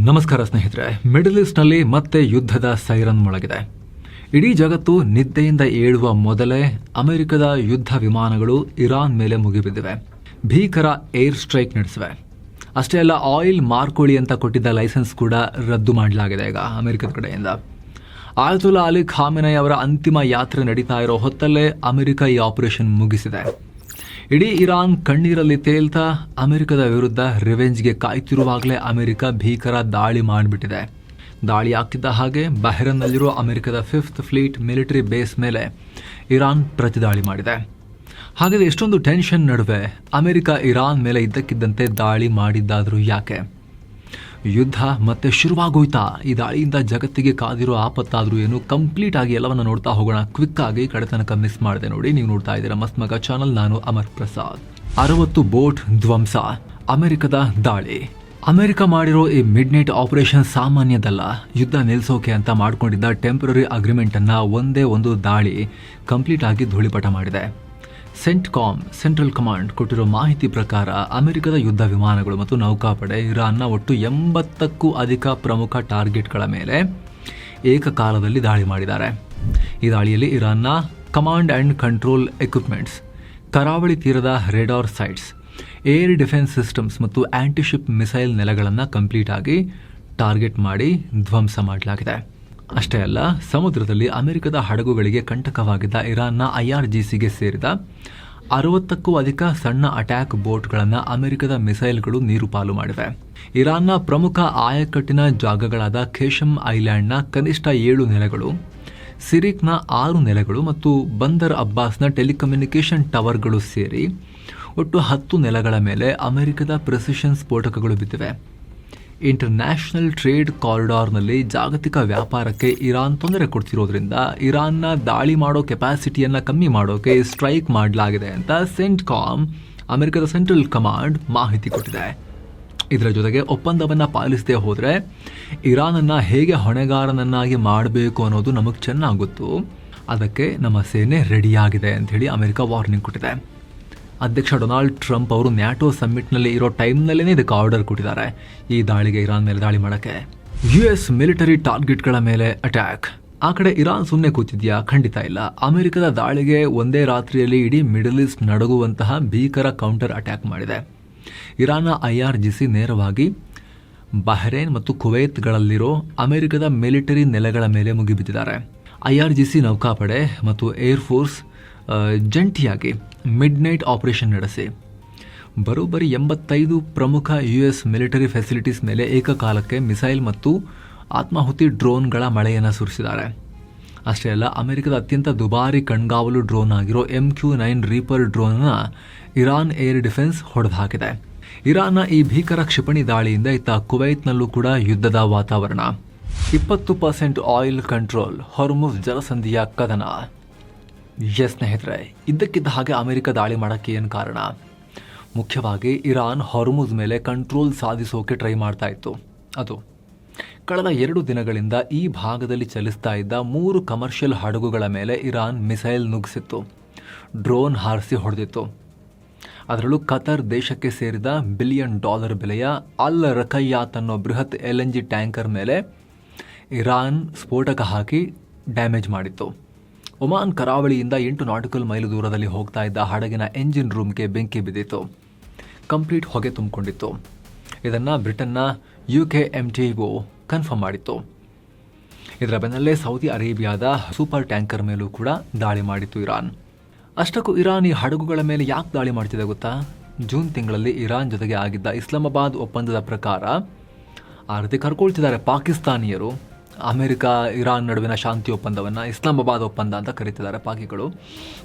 ನಮಸ್ಕಾರ ಸ್ನೇಹಿತರೆ. ಮಿಡಲ್ ಈಸ್ಟ್ನಲ್ಲಿ ಮತ್ತೆ ಯುದ್ಧದ ಸೈರನ್ ಮೊಳಗಿದೆ. ಇಡೀ ಜಗತ್ತು ನಿದ್ದೆಯಿಂದ ಏಳುವ ಮೊದಲೇ ಅಮೆರಿಕದ ಯುದ್ಧ ವಿಮಾನಗಳು ಇರಾನ್ ಮೇಲೆ ಮುಗಿಬಿದ್ದಿವೆ. ಭೀಕರ ಏರ್ ಸ್ಟ್ರೈಕ್ ನಡೆಸಿವೆ. ಅಷ್ಟೇ ಅಲ್ಲ, ಆಯಿಲ್ ಮಾರ್ಕೊಳ್ಳಿ ಅಂತ ಕೊಟ್ಟಿದ್ದ ಲೈಸೆನ್ಸ್ ಕೂಡ ರದ್ದು ಮಾಡಲಾಗಿದೆ ಈಗ ಅಮೆರಿಕದ ಕಡೆಯಿಂದ. ಆಯತುಲ್ಲಾ ಅಲಿ ಖಾಮೆನೈ ಅವರ ಅಂತಿಮ ಯಾತ್ರೆ ನಡೀತಾ ಇರೋ ಹೊತ್ತಲ್ಲೇ ಅಮೆರಿಕ ಈ ಆಪರೇಷನ್ ಮುಗಿಸಿದೆ. ಇಡೀ ಇರಾನ್ ಕಣ್ಣೀರಲ್ಲಿ ತೇಲ್ತಾ ಅಮೆರಿಕದ ವಿರುದ್ಧ ರಿವೆಂಜ್ಗೆ ಕಾಯ್ತಿರುವಾಗಲೇ ಅಮೆರಿಕ ಭೀಕರ ದಾಳಿ ಮಾಡಿಬಿಟ್ಟಿದೆ. ದಾಳಿ ಆಗ್ತಿದ್ದ ಹಾಗೆ ಬಹ್ರೇನ್ನಲ್ಲಿರೋ ಅಮೆರಿಕದ 5th ಫ್ಲೀಟ್ ಮಿಲಿಟರಿ ಬೇಸ್ ಮೇಲೆ ಇರಾನ್ ಪ್ರತಿದಾಳಿ ಮಾಡಿದೆ. ಹಾಗಾದರೆ ಎಷ್ಟೊಂದು ಟೆನ್ಷನ್ ನಡುವೆ ಅಮೆರಿಕ ಇರಾನ್ ಮೇಲೆ ಇದ್ದಕ್ಕಿದ್ದಂತೆ ದಾಳಿ ಮಾಡಿದ್ದಾದರೂ ಯಾಕೆ? ಯುದ್ಧ ಮತ್ತೆ ಶುರುವಾಗೋಯ್ತಾ? ಈ ದಾಳಿಯಿಂದ ಜಗತ್ತಿಗೆ ಕಾದಿರೋ ಆಪತ್ತಾದರೂ ಏನು? ಕಂಪ್ಲೀಟ್ ಆಗಿ ಎಲ್ಲವನ್ನ ನೋಡ್ತಾ ಹೋಗೋಣ. ಕ್ವಿಕ್ ಆಗಿ ಕಡೆ ತನಕ ಮಿಸ್ ಮಾಡಿದೆ ನೋಡಿ. ನೀವು ನೋಡ್ತಾ ಇದ್ದೀರಾ ಮಸ್ತ್ ಮಗ ಚಾನಲ್. ನಾನು ಅಮರ್ ಪ್ರಸಾದ್. 60 ಬೋಟ್ ಧ್ವಂಸ, ಅಮೆರಿಕದ ದಾಳಿ. ಅಮೆರಿಕ ಮಾಡಿರೋ ಈ ಮಿಡ್ ನೈಟ್ ಆಪರೇಷನ್ ಸಾಮಾನ್ಯದಲ್ಲ. ಯುದ್ಧ ನಿಲ್ಲಿಸೋಕೆ ಅಂತ ಮಾಡ್ಕೊಂಡಿದ್ದ ಟೆಂಪರರಿ ಅಗ್ರಿಮೆಂಟ್ ಅನ್ನ ಒಂದೇ ಒಂದು ದಾಳಿ ಕಂಪ್ಲೀಟ್ ಆಗಿ ಧೂಳಿಪಟ ಮಾಡಿದೆ. ಸೆಂಟ್ಕಾಮ್ ಸೆಂಟ್ರಲ್ ಕಮಾಂಡ್ ಕೊಟ್ಟಿರೋ ಮಾಹಿತಿ ಪ್ರಕಾರ ಅಮೆರಿಕದ ಯುದ್ಧ ವಿಮಾನಗಳು ಮತ್ತು ನೌಕಾಪಡೆ ಇರಾನ್ನ ಒಟ್ಟು 80ಕ್ಕೂ ಅಧಿಕ ಪ್ರಮುಖ ಟಾರ್ಗೆಟ್ಗಳ ಮೇಲೆ ಏಕಕಾಲದಲ್ಲಿ ದಾಳಿ ಮಾಡಿದ್ದಾರೆ. ಈ ದಾಳಿಯಲ್ಲಿ ಇರಾನ್ನ ಕಮಾಂಡ್ ಆ್ಯಂಡ್ ಕಂಟ್ರೋಲ್ ಎಕ್ವಿಪ್ಮೆಂಟ್ಸ್, ಕರಾವಳಿ ತೀರದ radar sites, air defence systems ಮತ್ತು ಆಂಟಿಶಿಪ್ ಮಿಸೈಲ್ ನೆಲೆಗಳನ್ನು ಕಂಪ್ಲೀಟ್ ಆಗಿ ಟಾರ್ಗೆಟ್ ಮಾಡಿ ಧ್ವಂಸ ಮಾಡಲಾಗಿದೆ. ಅಷ್ಟೇ ಅಲ್ಲ, ಸಮುದ್ರದಲ್ಲಿ ಅಮೆರಿಕದ ಹಡಗುಗಳಿಗೆ ಕಂಟಕವಾಗಿದ್ದ ಇರಾನ್ನ IRGCಗೆ ಸೇರಿದ 60ಕ್ಕೂ ಅಧಿಕ ಸಣ್ಣ ಅಟ್ಯಾಕ್ ಬೋಟ್ಗಳನ್ನು ಅಮೆರಿಕದ ಮಿಸೈಲ್ಗಳು ನೀರುಪಾಲು ಮಾಡಿವೆ. ಇರಾನ್ನ ಪ್ರಮುಖ ಆಯಕಟ್ಟಿನ ಜಾಗಗಳಾದ ಖೇಶಮ್ ಐಲ್ಯಾಂಡ್ನ ಕನಿಷ್ಠ 7 ನೆಲೆಗಳು, ಸಿರಿಕ್ನ 6 ನೆಲೆಗಳು ಮತ್ತು ಬಂದರ್ ಅಬ್ಬಾಸ್ನ ಟೆಲಿಕಮ್ಯುನಿಕೇಷನ್ ಟವರ್ಗಳು ಸೇರಿ ಒಟ್ಟು 10 ನೆಲೆಗಳ ಮೇಲೆ ಅಮೆರಿಕದ ಪ್ರೆಸಿಷನ್ ಸ್ಫೋಟಕಗಳು ಬಿದ್ದಿವೆ. ಇಂಟರ್ನ್ಯಾಷನಲ್ ಟ್ರೇಡ್ ಕಾರಿಡಾರ್ನಲ್ಲಿ ಜಾಗತಿಕ ವ್ಯಾಪಾರಕ್ಕೆ ಇರಾನ್ ತೊಂದರೆ ಕೊಡ್ತಿರೋದ್ರಿಂದ ಇರಾನ್ನ ದಾಳಿ ಮಾಡೋ ಕೆಪಾಸಿಟಿಯನ್ನು ಕಮ್ಮಿ ಮಾಡೋಕೆ ಸ್ಟ್ರೈಕ್ ಮಾಡಲಾಗಿದೆ ಅಂತ ಸೆಂಟ್ಕಾಮ್, ಅಮೆರಿಕದ ಸೆಂಟ್ರಲ್ ಕಮಾಂಡ್ ಮಾಹಿತಿ ಕೊಟ್ಟಿದೆ. ಇದರ ಜೊತೆಗೆ ಒಪ್ಪಂದವನ್ನು ಪಾಲಿಸದೆ ಹೋದರೆ ಇರಾನನ್ನು ಹೇಗೆ ಹೊಣೆಗಾರನನ್ನಾಗಿ ಮಾಡಬೇಕು ಅನ್ನೋದು ನಮಗೆ ಚೆನ್ನಾಗಿ ಗೊತ್ತು. ಅದಕ್ಕೆ ನಮ್ಮ ಸೇನೆ ರೆಡಿಯಾಗಿದೆ ಅಂಥೇಳಿ ಅಮೆರಿಕ ವಾರ್ನಿಂಗ್ ಕೊಟ್ಟಿದೆ. ಅಧ್ಯಕ್ಷ ಡೊನಾಲ್ಡ್ ಟ್ರಂಪ್ ಅವರು ನ್ಯಾಟೋ ಸಮ್ಮಿಟ್ನಲ್ಲಿ ಇರೋ ಟೈಮ್ನಲ್ಲೇ ಇದಕ್ಕೆ ಆರ್ಡರ್ ಕೊಟ್ಟಿದ್ದಾರೆ, ಈ ದಾಳಿಗೆ ಇರಾನ್ ಮೇಲೆ ದಾಳಿ ಮಾಡೋಕ್ಕೆ. US ಮಿಲಿಟರಿ ಟಾರ್ಗೆಟ್ಗಳ ಮೇಲೆ ಅಟ್ಯಾಕ್. ಆ ಕಡೆ ಇರಾನ್ ಸುಮ್ಮನೆ ಕೂತಿದ್ಯಾ? ಖಂಡಿತ ಇಲ್ಲ. ಅಮೆರಿಕದ ದಾಳಿಗೆ ಒಂದೇ ರಾತ್ರಿಯಲ್ಲಿ ಇಡೀ ಮಿಡಲ್ ಈಸ್ಟ್ ನಡುಗುವಂತಹ ಭೀಕರ ಕೌಂಟರ್ ಅಟ್ಯಾಕ್ ಮಾಡಿದೆ. ಇರಾನ್ನ IRGC ನೇರವಾಗಿ ಬಹ್ರೇನ್ ಮತ್ತು ಕುವೈತ್ಗಳಲ್ಲಿರೋ ಅಮೆರಿಕದ ಮಿಲಿಟರಿ ನೆಲೆಗಳ ಮೇಲೆ ಮುಗಿಬಿದ್ದಿದ್ದಾರೆ. IRGC ನೌಕಾಪಡೆ ಮತ್ತು ಏರ್ಫೋರ್ಸ್ ಜಂಟಿಯಾಗಿ ಮಿಡ್ ನೈಟ್ ಆಪರೇಷನ್ ನಡೆಸಿ ಬರೋಬ್ಬರಿ 85 ಪ್ರಮುಖ US ಮಿಲಿಟರಿ ಫೆಸಿಲಿಟೀಸ್ ಮೇಲೆ ಏಕಕಾಲಕ್ಕೆ ಮಿಸೈಲ್ ಮತ್ತು ಆತ್ಮಾಹುತಿ ಡ್ರೋನ್ಗಳ ಮಳೆಯನ್ನು ಸುರಿಸಿದ್ದಾರೆ. ಅಷ್ಟೇ ಅಲ್ಲ, ಅಮೆರಿಕದ ಅತ್ಯಂತ ದುಬಾರಿ ಕಣ್ಗಾವಲು ಡ್ರೋನ್ ಆಗಿರೋ MQ-9 ರೀಪರ್ ಡ್ರೋನ್ನ ಇರಾನ್ ಏರ್ ಡಿಫೆನ್ಸ್ ಹೊಡೆದು ಹಾಕಿದೆ. ಇರಾನ್ನ ಈ ಭೀಕರ ಕ್ಷಿಪಣಿ ದಾಳಿಯಿಂದ ಇತ್ತ ಕುವೈತ್ನಲ್ಲೂ ಕೂಡ ಯುದ್ಧದ ವಾತಾವರಣ. 20% ಆಯಿಲ್ ಕಂಟ್ರೋಲ್, ಹೊರ್ಮುಜ್ ಜಲಸಂಧಿಯ ಕದನ. ಸ್ನೇಹಿತರೆ, ಇದ್ದಕ್ಕಿದ್ದ ಹಾಗೆ ಅಮೆರಿಕ ದಾಳಿ ಮಾಡೋಕ್ಕೆ ಏನು ಕಾರಣ? ಮುಖ್ಯವಾಗಿ ಇರಾನ್ ಹೊರ್ಮುಜ್ ಮೇಲೆ ಕಂಟ್ರೋಲ್ ಸಾಧಿಸೋಕೆ ಟ್ರೈ ಮಾಡ್ತಾ ಇತ್ತು. ಅದು ಕಳೆದ 2 ದಿನಗಳಿಂದ ಈ ಭಾಗದಲ್ಲಿ ಚಲಿಸ್ತಾ ಇದ್ದ 3 ಕಮರ್ಷಿಯಲ್ ಹಡಗುಗಳ ಮೇಲೆ ಇರಾನ್ ಮಿಸೈಲ್ ನುಗ್ಗಿಸಿತ್ತು, ಡ್ರೋನ್ ಹಾರಿಸಿ ಹೊಡೆದಿತ್ತು. ಅದರಲ್ಲೂ ಕತರ್ ದೇಶಕ್ಕೆ ಸೇರಿದ $1 ಬಿಲಿಯನ್ ಬೆಲೆಯ ಅಲ್ ರಕಯ್ಯಾತ್ ಅನ್ನೋ ಬೃಹತ್ LNG ಟ್ಯಾಂಕರ್ ಮೇಲೆ ಇರಾನ್ ಸ್ಫೋಟಕ ಹಾಕಿ ಡ್ಯಾಮೇಜ್ ಮಾಡಿತ್ತು. ಒಮಾನ್ ಕರಾವಳಿಯಿಂದ 8 ನಾಟಿಕಲ್ ಮೈಲು ದೂರದಲ್ಲಿ ಹೋಗ್ತಾ ಇದ್ದ ಹಡಗಿನ ಎಂಜಿನ್ ರೂಮ್ಗೆ ಬೆಂಕಿ ಬಿದ್ದಿತ್ತು, ಕಂಪ್ಲೀಟ್ ಹೊಗೆ ತುಂಬಿಕೊಂಡಿತ್ತು. ಇದನ್ನು ಬ್ರಿಟನ್ನ UKMTO ಕನ್ಫರ್ಮ್ ಮಾಡಿತ್ತು. ಇದರ ಬೆನ್ನಲ್ಲೇ ಸೌದಿ ಅರೇಬಿಯಾದ ಸೂಪರ್ ಟ್ಯಾಂಕರ್ ಮೇಲೂ ಕೂಡ ದಾಳಿ ಮಾಡಿತ್ತು ಇರಾನ್. ಅಷ್ಟಕ್ಕೂ ಇರಾನ್ ಈ ಹಡಗುಗಳ ಮೇಲೆ ಯಾಕೆ ದಾಳಿ ಮಾಡ್ತಿದೆ ಗೊತ್ತಾ? ಜೂನ್ ತಿಂಗಳಲ್ಲಿ ಇರಾನ್ ಜೊತೆಗೆ ಆಗಿದ್ದ ಇಸ್ಲಾಮಾಬಾದ್ ಒಪ್ಪಂದದ ಪ್ರಕಾರ ಆ ರೀತಿ ಕರ್ಕೊಳ್ತಿದ್ದಾರೆ ಪಾಕಿಸ್ತಾನಿಯರು. ಅಮೆರಿಕ ಇರಾನ್ ನಡುವಿನ ಶಾಂತಿ ಒಪ್ಪಂದವನ್ನು ಇಸ್ಲಾಮಾಬಾದ್ ಒಪ್ಪಂದ ಅಂತ ಕರೀತಿದ್ದಾರೆ ಪಾಕಿಗಳು.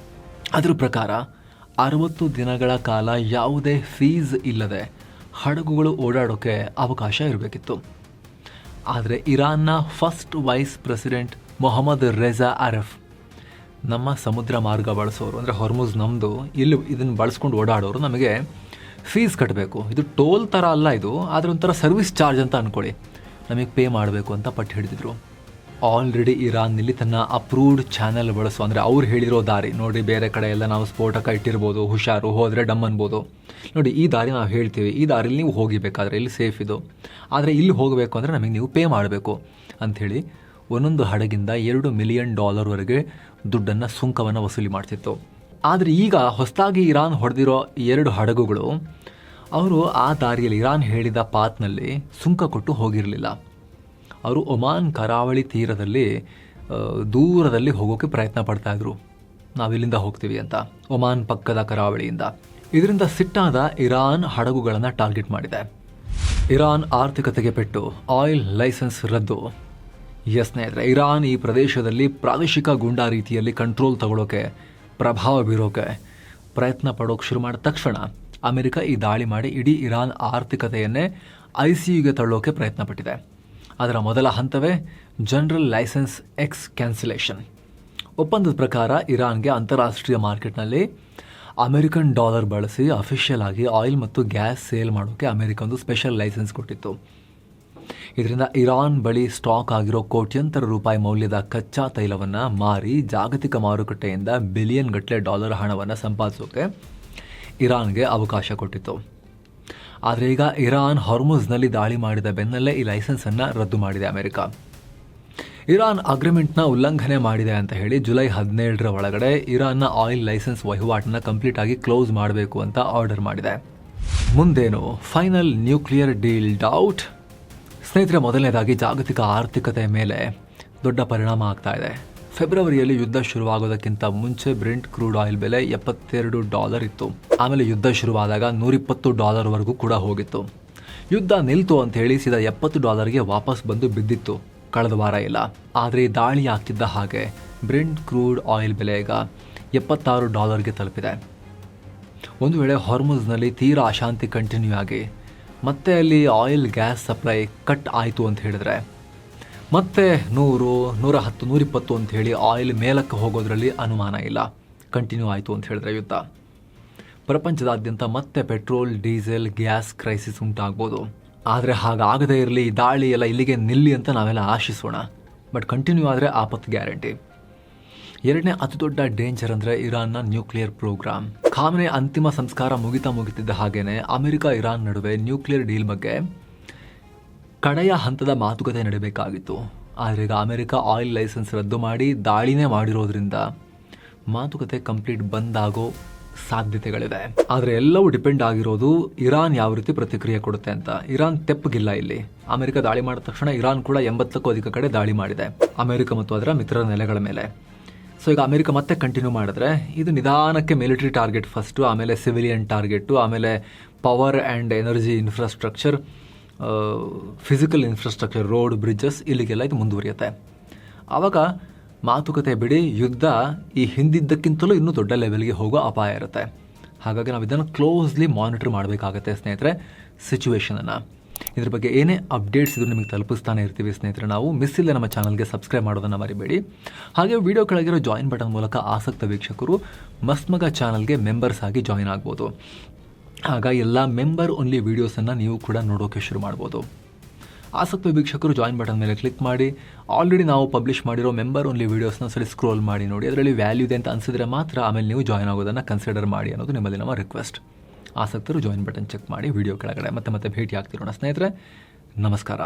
ಅದರ ಪ್ರಕಾರ 60 ದಿನಗಳ ಕಾಲ ಯಾವುದೇ ಫೀಸ್ ಇಲ್ಲದೆ ಹಡಗುಗಳು ಓಡಾಡೋಕ್ಕೆ ಅವಕಾಶ ಇರಬೇಕಿತ್ತು. ಆದರೆ ಇರಾನ್ನ ಫಸ್ಟ್ ವೈಸ್ ಪ್ರೆಸಿಡೆಂಟ್ ಮೊಹಮ್ಮದ್ ರೆಜಾ ಅರೆಫ್, ನಮ್ಮ ಸಮುದ್ರ ಮಾರ್ಗ ಬಳಸೋರು, ಅಂದರೆ ಹೊರ್ಮುಜ್ ನಮ್ಮದು, ಇಲ್ಲಿ ಇದನ್ನು ಬಳಸ್ಕೊಂಡು ಓಡಾಡೋರು ನಮಗೆ ಫೀಸ್ ಕಟ್ಟಬೇಕು. ಇದು ಟೋಲ್ ಥರ ಅಲ್ಲ, ಇದು ಆದರೆ ಒಂಥರ ಸರ್ವಿಸ್ ಚಾರ್ಜ್ ಅಂತ ಅಂದ್ಕೊಳ್ಳಿ, ನಮಗೆ ಪೇ ಮಾಡಬೇಕು ಅಂತ ಪಟ್ಟು ಹಿಡಿದಿದ್ರು. ಆಲ್ರೆಡಿ ಇರಾನ್ನಲ್ಲಿ ತನ್ನ ಅಪ್ರೂವ್ಡ್ ಚಾನೆಲ್ ಬಳಸು, ಅಂದರೆ ಅವ್ರು ಹೇಳಿರೋ ದಾರಿ ನೋಡಿ, ಬೇರೆ ಕಡೆ ಎಲ್ಲ ನಾವು ಸ್ಫೋಟಕ ಇಟ್ಟಿರ್ಬೋದು, ಹುಷಾರು, ಹೋದರೆ ಡಮ್ ಅನ್ಬೋದು. ನೋಡಿ, ಈ ದಾರಿ ನಾವು ಹೇಳ್ತೀವಿ, ಈ ದಾರಿಲಿ ನೀವು ಹೋಗಿಬೇಕಾದ್ರೆ ಇಲ್ಲಿ ಸೇಫ್ ಇದು. ಆದರೆ ಇಲ್ಲಿ ಹೋಗಬೇಕು ಅಂದರೆ ನಮಗೆ ನೀವು ಪೇ ಮಾಡಬೇಕು ಅಂಥೇಳಿ ಒಂದೊಂದು ಹಡಗಿಂದ $2 ಮಿಲಿಯನ್ ದುಡ್ಡನ್ನು ಸುಂಕವನ್ನು ವಸೂಲಿ ಮಾಡ್ತಿತ್ತು. ಆದರೆ ಈಗ ಹೊಸದಾಗಿ ಇರಾನ್ ಹೊಡೆದಿರೋ 2 ಹಡಗುಗಳು ಅವರು ಆ ದಾರಿಯಲ್ಲಿ ಇರಾನ್ ಹೇಳಿದ ಪಾತ್ನಲ್ಲಿ ಸುಂಕ ಕೊಟ್ಟು ಹೋಗಿರಲಿಲ್ಲ. ಅವರು ಒಮಾನ್ ಕರಾವಳಿ ತೀರದಲ್ಲಿ ದೂರದಲ್ಲಿ ಹೋಗೋಕ್ಕೆ ಪ್ರಯತ್ನ ಪಡ್ತಾಯಿದ್ರು, ನಾವಿಲ್ಲಿಂದ ಹೋಗ್ತೀವಿ ಅಂತ, ಒಮಾನ್ ಪಕ್ಕದ ಕರಾವಳಿಯಿಂದ. ಇದರಿಂದ ಸಿಟ್ಟಾದ ಇರಾನ್ ಹಡಗುಗಳನ್ನು ಟಾರ್ಗೆಟ್ ಮಾಡಿದೆ. ಇರಾನ್ ಆರ್ಥಿಕತೆಗೆ ಪೆಟ್ಟು, ಆಯಿಲ್ ಲೈಸೆನ್ಸ್ ರದ್ದು. ಸ್ನೇಹಿತರೆ, ಇರಾನ್ ಈ ಪ್ರದೇಶದಲ್ಲಿ ಪ್ರಾದೇಶಿಕ ಗೂಂಡಾ ರೀತಿಯಲ್ಲಿ ಕಂಟ್ರೋಲ್ ತಗೊಳ್ಳೋಕೆ, ಪ್ರಭಾವ ಬೀರೋಕೆ ಪ್ರಯತ್ನ ಪಡೋಕೆ ಶುರು ಮಾಡಿದ ತಕ್ಷಣ ಅಮೆರಿಕ ಈ ದಾಳಿ ಮಾಡಿ ಇಡೀ ಇರಾನ್ ಆರ್ಥಿಕತೆಯನ್ನೇ ICUಗೆ ತಳ್ಳೋಕೆ ಪ್ರಯತ್ನ ಪಟ್ಟಿದೆ. ಅದರ ಮೊದಲ ಹಂತವೇ ಜನರಲ್ ಲೈಸೆನ್ಸ್ ಎಕ್ಸ್ ಕ್ಯಾನ್ಸಲೇಷನ್. ಒಪ್ಪಂದದ ಪ್ರಕಾರ ಇರಾನ್ಗೆ ಅಂತಾರಾಷ್ಟ್ರೀಯ ಮಾರ್ಕೆಟ್ನಲ್ಲಿ ಅಮೆರಿಕನ್ ಡಾಲರ್ ಬಳಸಿ ಅಫಿಷಿಯಲ್ ಆಗಿ ಆಯಿಲ್ ಮತ್ತು ಗ್ಯಾಸ್ ಸೇಲ್ ಮಾಡೋಕ್ಕೆ ಅಮೆರಿಕ ಒಂದು ಸ್ಪೆಷಲ್ ಲೈಸೆನ್ಸ್ ಕೊಟ್ಟಿತ್ತು. ಇದರಿಂದ ಇರಾನ್ ಬಳಿ ಸ್ಟಾಕ್ ಆಗಿರೋ ಕೋಟ್ಯಂತರ ರೂಪಾಯಿ ಮೌಲ್ಯದ ಕಚ್ಚಾ ತೈಲವನ್ನು ಮಾರಿ ಜಾಗತಿಕ ಮಾರುಕಟ್ಟೆಯಿಂದ ಬಿಲಿಯನ್ ಗಟ್ಟಲೆ ಡಾಲರ್ ಹಣವನ್ನು ಸಂಪಾದಿಸೋಕೆ ಇರಾನ್ಗೆ ಅವಕಾಶ ಕೊಟ್ಟಿತ್ತು. ಆದರೆ ಈಗ ಇರಾನ್ ಹಾರ್ಮುಜ್ನಲ್ಲಿ ದಾಳಿ ಮಾಡಿದ ಬೆನ್ನಲ್ಲೇ ಈ ಲೈಸೆನ್ಸನ್ನು ರದ್ದು ಮಾಡಿದೆ ಅಮೆರಿಕ. ಇರಾನ್ ಅಗ್ರಿಮೆಂಟ್ನ ಉಲ್ಲಂಘನೆ ಮಾಡಿದೆ ಅಂತ ಹೇಳಿ ಜುಲೈ 17ರ ಒಳಗಡೆ ಇರಾನ್ನ ಆಯಿಲ್ ಲೈಸೆನ್ಸ್ ವಹಿವಾಟನ್ನು ಕಂಪ್ಲೀಟ್ ಆಗಿ ಕ್ಲೋಸ್ ಮಾಡಬೇಕು ಅಂತ ಆರ್ಡರ್ ಮಾಡಿದೆ. ಮುಂದೇನು? Final nuclear deal doubt. ಸ್ನೇಹಿತರೆ, ಮೊದಲನೇದಾಗಿ ಜಾಗತಿಕ ಆರ್ಥಿಕತೆಯ ಮೇಲೆ ದೊಡ್ಡ ಪರಿಣಾಮ ಆಗ್ತಾ ಇದೆ. ಫೆಬ್ರವರಿಯಲ್ಲಿ ಯುದ್ಧ ಶುರುವಾಗೋದಕ್ಕಿಂತ ಮುಂಚೆ ಬ್ರೆಂಟ್ ಕ್ರೂಡ್ ಆಯಿಲ್ ಬೆಲೆ $72 ಇತ್ತು. ಆಮೇಲೆ ಯುದ್ಧ ಶುರುವಾದಾಗ $120 ಕೂಡ ಹೋಗಿತ್ತು. ಯುದ್ಧ ನಿಲ್ತು ಅಂತ ಹೇಳಿ ಸೀದಾ $70ಗೆ ವಾಪಸ್ ಬಂದು ಬಿದ್ದಿತ್ತು ಕಳೆದ ವಾರ ಇಲ್ಲ. ಆದರೆ ಈ ದಾಳಿ ಆಗ್ತಿದ್ದ ಹಾಗೆ ಬ್ರೆಂಟ್ ಕ್ರೂಡ್ ಆಯಿಲ್ ಬೆಲೆ ಈಗ $76ಗೆ ತಲುಪಿದೆ. ಒಂದು ವೇಳೆ ಹಾರ್ಮುಜ್ನಲ್ಲಿ ತೀರಾ ಅಶಾಂತಿ ಕಂಟಿನ್ಯೂ ಆಗಿ ಮತ್ತೆ ಅಲ್ಲಿ ಆಯಿಲ್ ಗ್ಯಾಸ್ ಸಪ್ಲೈ ಕಟ್ ಆಯಿತು ಅಂತ ಹೇಳಿದ್ರೆ ಮತ್ತೆ 100, 110, 120 ಅಂತ ಹೇಳಿ ಆಯಿಲ್ ಮೇಲಕ್ಕೆ ಹೋಗೋದ್ರಲ್ಲಿ ಅನುಮಾನ ಇಲ್ಲ. ಕಂಟಿನ್ಯೂ ಆಯಿತು ಅಂತ ಹೇಳಿದ್ರೆ ಯುದ್ಧ, ಪ್ರಪಂಚದಾದ್ಯಂತ ಮತ್ತೆ ಪೆಟ್ರೋಲ್, ಡೀಸೆಲ್, ಗ್ಯಾಸ್ ಕ್ರೈಸಿಸ್ ಉಂಟಾಗ್ಬೋದು. ಆದರೆ ಹಾಗಾಗದೇ ಇರಲಿ, ದಾಳಿ ಎಲ್ಲ ಇಲ್ಲಿಗೆ ನಿಲ್ಲಿ ಅಂತ ನಾವೆಲ್ಲ ಆಶಿಸೋಣ. ಬಟ್ ಕಂಟಿನ್ಯೂ ಆದರೆ ಆಪತ್ತು ಗ್ಯಾರಂಟಿ. ಎರಡನೇ ಅತಿ ದೊಡ್ಡ ಡೇಂಜರ್ ಅಂದರೆ ಇರಾನ್ನ ನ್ಯೂಕ್ಲಿಯರ್ ಪ್ರೋಗ್ರಾಮ್. ಖಾಮೆನಿ ಅಂತಿಮ ಸಂಸ್ಕಾರ ಮುಗಿತಿದ್ದ ಹಾಗೇನೆ ಅಮೆರಿಕ ಇರಾನ್ ನಡುವೆ ನ್ಯೂಕ್ಲಿಯರ್ ಡೀಲ್ ಬಗ್ಗೆ ಕಡೆಯ ಹಂತದ ಮಾತುಕತೆ ನಡೀಬೇಕಾಗಿತ್ತು. ಆದರೆ ಈಗ ಅಮೆರಿಕ ಆಯಿಲ್ ಲೈಸೆನ್ಸ್ ರದ್ದು ಮಾಡಿ ದಾಳಿನೇ ಮಾಡಿರೋದ್ರಿಂದ ಮಾತುಕತೆ ಕಂಪ್ಲೀಟ್ ಬಂದಾಗೋ ಸಾಧ್ಯತೆಗಳಿವೆ. ಆದರೆ ಎಲ್ಲವೂ ಡಿಪೆಂಡ್ ಆಗಿರೋದು ಇರಾನ್ ಯಾವ ರೀತಿ ಪ್ರತಿಕ್ರಿಯೆ ಕೊಡುತ್ತೆ ಅಂತ. ಇರಾನ್ ತೆಪ್ಪಗಿಲ್ಲ ಇಲ್ಲಿ. ಅಮೆರಿಕ ದಾಳಿ ಮಾಡಿದ ತಕ್ಷಣ ಇರಾನ್ ಕೂಡ 80ಕ್ಕೂ ಅಧಿಕ ಕಡೆ ದಾಳಿ ಮಾಡಿದೆ ಅಮೆರಿಕ ಮತ್ತು ಅದರ ಮಿತ್ರರ ನೆಲೆಗಳ ಮೇಲೆ. ಸೊ ಈಗ ಅಮೆರಿಕ ಮತ್ತೆ ಕಂಟಿನ್ಯೂ ಮಾಡಿದ್ರೆ ಇದು ನಿಧಾನಕ್ಕೆ ಮಿಲಿಟರಿ ಟಾರ್ಗೆಟ್ ಫಸ್ಟು, ಆಮೇಲೆ ಸಿವಿಲಿಯನ್ ಟಾರ್ಗೆಟು, ಆಮೇಲೆ power and energy infrastructure, physical infrastructure, road, bridges, ಇಲ್ಲಿಗೆಲ್ಲ ಇದು ಮುಂದುವರಿಯುತ್ತೆ. ಆವಾಗ ಮಾತುಕತೆ ಬಿಡಿ, ಯುದ್ಧ ಈ ಹಿಂದಿದ್ದಕ್ಕಿಂತಲೂ ಇನ್ನೂ ದೊಡ್ಡ ಲೆವೆಲ್ಗೆ ಹೋಗೋ ಅಪಾಯ ಇರುತ್ತೆ. ಹಾಗಾಗಿ ನಾವು ಇದನ್ನು ಕ್ಲೋಸ್ಲಿ ಮಾನಿಟರ್ ಮಾಡಬೇಕಾಗತ್ತೆ ಸ್ನೇಹಿತರೆ, ಸಿಚುವೇಶನನ್ನು. ಇದ್ರ ಬಗ್ಗೆ ಏನೇ ಅಪ್ಡೇಟ್ಸ್ ಇದ್ರು ನಿಮಗೆ ತಲುಪಿಸ್ತಾನೆ ಇರ್ತೀವಿ ಸ್ನೇಹಿತರೆ. ನಾವು ಮಿಸ್ ಇಲ್ಲ ನಮ್ಮ ಚಾನಲ್ಗೆ ಸಬ್ಸ್ಕ್ರೈಬ್ ಮಾಡೋದನ್ನು ಮರಿಬೇಡಿ. ಹಾಗೆ ವಿಡಿಯೋ ಕೆಳಗಿರೋ ಜಾಯಿನ್ ಬಟನ್ ಮೂಲಕ ಆಸಕ್ತ ವೀಕ್ಷಕರು ಮಸ್ಮಗ ಚಾನಲ್ಗೆ ಮೆಂಬರ್ಸ್ ಆಗಿ ಜಾಯಿನ್ ಆಗ್ಬೋದು. ಆಗ ಎಲ್ಲ ಮೆಂಬರ್ ಓನ್ಲಿ ವೀಡಿಯೋಸನ್ನು ನೀವು ಕೂಡ ನೋಡೋಕ್ಕೆ ಶುರು ಮಾಡ್ಬೋದು. ಆಸಕ್ತ ವೀಕ್ಷಕರು ಜಾಯಿನ್ ಬಟನ್ ಮೇಲೆ ಕ್ಲಿಕ್ ಮಾಡಿ ಆಲ್ರೆಡಿ ನಾವು ಪಬ್ಲಿಷ್ ಮಾಡಿರೋ ಮೆಂಬರ್ ಓನ್ಲಿ ವೀಡಿಯೋಸ್ನ ಸರಿ ಸ್ಕ್ರೋಲ್ ಮಾಡಿ ನೋಡಿ. ಅದರಲ್ಲಿ ವ್ಯಾಲ್ಯೂ ಇದೆ ಅಂತ ಅನಿಸಿದ್ರೆ ಮಾತ್ರ ಆಮೇಲೆ ನೀವು ಜಾಯಿನ್ ಆಗೋದನ್ನು ಕನ್ಸಿಡರ್ ಮಾಡಿ ಅನ್ನೋದು ನಿಮ್ಮಲ್ಲಿ ನಮ್ಮ ರಿಕ್ವೆಸ್ಟ್. ಆಸಕ್ತರು ಜಾಯಿನ್ ಬಟನ್ ಚೆಕ್ ಮಾಡಿ ವಿಡಿಯೋ ಕೆಳಗಡೆ ಮತ್ತೆ ಭೇಟಿ ಆಗ್ತಿರೋಣ ಸ್ನೇಹಿತರೆ. ನಮಸ್ಕಾರ.